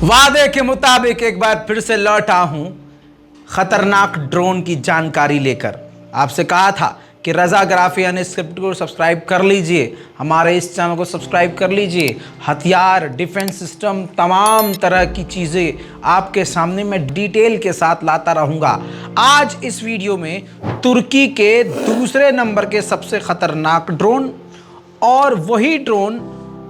वादे के मुताबिक एक बार फिर से लौटा हूं खतरनाक ड्रोन की जानकारी लेकर। आपसे कहा था कि रजा ग्राफी अनस्क्रिप्टेड को सब्सक्राइब कर लीजिए, हमारे इस चैनल को सब्सक्राइब कर लीजिए। हथियार, डिफेंस सिस्टम, तमाम तरह की चीज़ें आपके सामने मैं डिटेल के साथ लाता रहूँगा। आज इस वीडियो में तुर्की के दूसरे नंबर के सबसे खतरनाक ड्रोन और वही ड्रोन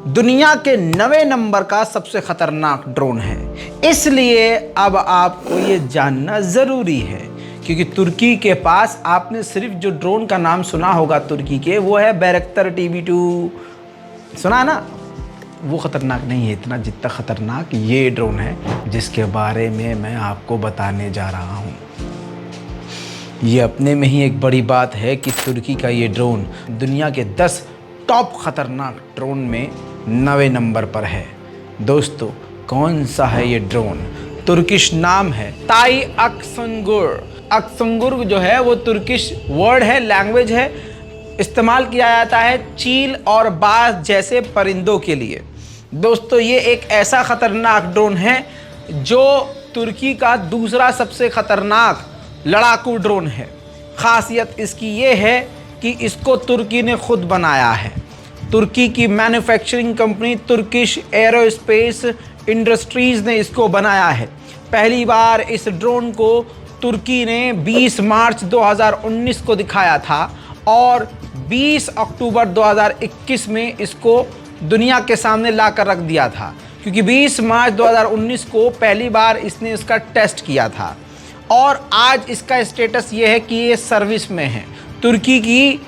दुनिया के 9वें नंबर का सबसे खतरनाक ड्रोन है। इसलिए अब आपको ये जानना ज़रूरी है, क्योंकि तुर्की के पास आपने सिर्फ जो ड्रोन का नाम सुना होगा तुर्की के, वो है बैरक्तर TB2, सुना ना? वो ख़तरनाक नहीं है इतना जितना ख़तरनाक ये ड्रोन है जिसके बारे में मैं आपको बताने जा रहा हूँ। ये अपने में ही एक बड़ी बात है कि तुर्की का ये ड्रोन दुनिया के 10 टॉप ख़तरनाक ड्रोन में 9वें नंबर पर है। दोस्तों, कौन सा है ये ड्रोन? तुर्किश नाम है ताई अकसुंगुर। अकसुंगुर जो है वो तुर्किश वर्ड है, लैंग्वेज है। इस्तेमाल किया जाता है चील और बाज जैसे परिंदों के लिए। दोस्तों, ये एक ऐसा ख़तरनाक ड्रोन है जो तुर्की का दूसरा सबसे ख़तरनाक लड़ाकू ड्रोन है। ख़ासियत इसकी ये है कि इसको तुर्की ने खुद बनाया है। तुर्की की manufacturing company Turkish aerospace industries ने इसको बनाया है। पहली बार इस ड्रोन को तुर्की ने 20 मार्च 2019 को दिखाया था और 20 अक्टूबर 2021 में इसको दुनिया के सामने ला कर रख दिया था, क्योंकि 20 मार्च 2019 को पहली बार इसने इसका टेस्ट किया था और आज इसका स्टेटस ये है कि ये सर्विस में है। तुर्की की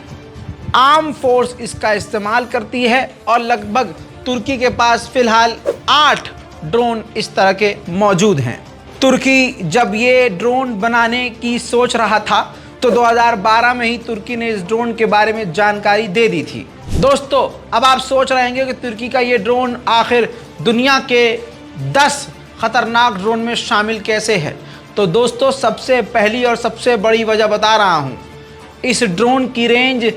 आर्म फोर्स इसका इस्तेमाल करती है और लगभग तुर्की के पास फ़िलहाल 8 ड्रोन इस तरह के मौजूद हैं। तुर्की जब ये ड्रोन बनाने की सोच रहा था तो 2012 में ही तुर्की ने इस ड्रोन के बारे में जानकारी दे दी थी। दोस्तों, अब आप सोच रहे होंगे कि तुर्की का ये ड्रोन आखिर दुनिया के 10 खतरनाक ड्रोन में शामिल कैसे है? तो दोस्तों, सबसे पहली और सबसे बड़ी वजह बता रहा हूँ। इस ड्रोन की रेंज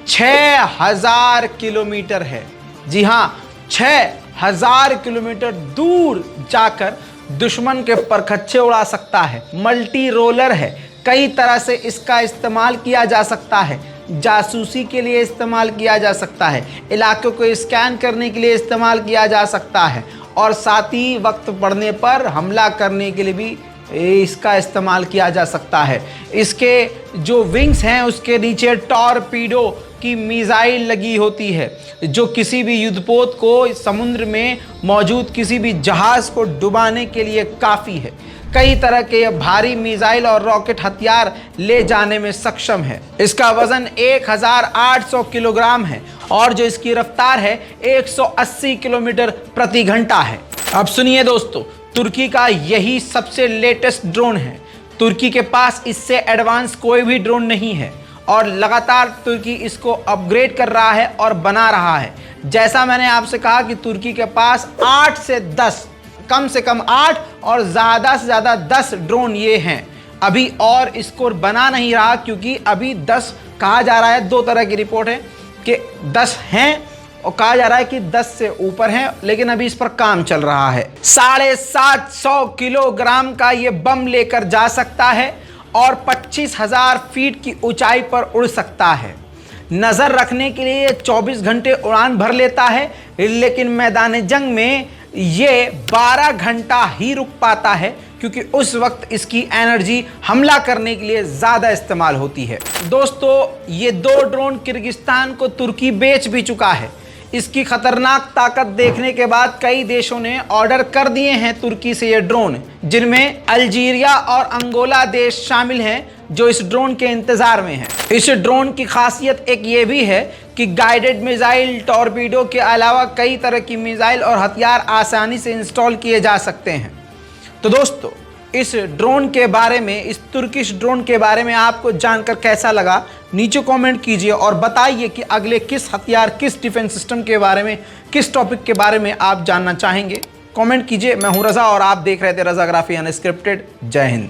6000 किलोमीटर है। जी हाँ, 6000 किलोमीटर दूर जाकर दुश्मन के परखच्चे उड़ा सकता है। मल्टी रोलर है, कई तरह से इसका इस्तेमाल किया जा सकता है। जासूसी के लिए इस्तेमाल किया जा सकता है, इलाकों को स्कैन करने के लिए इस्तेमाल किया जा सकता है और साथ ही वक्त पड़ने पर हमला करने के लिए भी इसका इस्तेमाल किया जा सकता है। इसके जो विंग्स हैं उसके नीचे टॉरपीडो की मिसाइल लगी होती है, जो किसी भी युद्धपोत को, समुद्र में मौजूद किसी भी जहाज़ को डुबाने के लिए काफ़ी है। कई तरह के भारी मिसाइल और रॉकेट हथियार ले जाने में सक्षम है। इसका वज़न 1800 किलोग्राम है और जो इसकी रफ्तार है 180 किलोमीटर प्रति घंटा है। अब सुनिए दोस्तों, तुर्की का यही सबसे लेटेस्ट ड्रोन है। तुर्की के पास इससे एडवांस कोई भी ड्रोन नहीं है और लगातार तुर्की इसको अपग्रेड कर रहा है और बना रहा है। जैसा मैंने आपसे कहा कि तुर्की के पास 8 से 10, कम से कम 8 और ज़्यादा से ज़्यादा 10 ड्रोन ये हैं। अभी और इसको बना नहीं रहा, क्योंकि अभी 10 कहा जा रहा है। 2 तरह की रिपोर्ट है कि 10 हैं और कहा जा रहा है कि 10 से ऊपर हैं, लेकिन अभी इस पर काम चल रहा है। 750 किलोग्राम का ये बम लेकर जा सकता है और 25,000 फीट की ऊंचाई पर उड़ सकता है। नज़र रखने के लिए 24 घंटे उड़ान भर लेता है, लेकिन मैदान जंग में ये 12 घंटा ही रुक पाता है, क्योंकि उस वक्त इसकी एनर्जी हमला करने के लिए ज़्यादा इस्तेमाल होती है। दोस्तों, ये 2 ड्रोन किर्गिस्तान को तुर्की बेच भी चुका है। इसकी खतरनाक ताकत देखने के बाद कई देशों ने ऑर्डर कर दिए हैं तुर्की से ये ड्रोन, जिनमें अल्जीरिया और अंगोला देश शामिल हैं, जो इस ड्रोन के इंतज़ार में हैं। इस ड्रोन की खासियत एक ये भी है कि गाइडेड मिसाइल, टॉरपीडो के अलावा कई तरह की मिसाइल और हथियार आसानी से इंस्टॉल किए जा सकते हैं। तो दोस्तों, इस ड्रोन के बारे में, इस तुर्किश ड्रोन के बारे में आपको जानकर कैसा लगा? नीचे कमेंट कीजिए और बताइए कि अगले किस हथियार, किस डिफेंस सिस्टम के बारे में, किस टॉपिक के बारे में आप जानना चाहेंगे। कमेंट कीजिए। मैं हूं रज़ा और आप देख रहे थे रज़ा ग्राफी अनस्क्रिप्टेड। जय हिंद।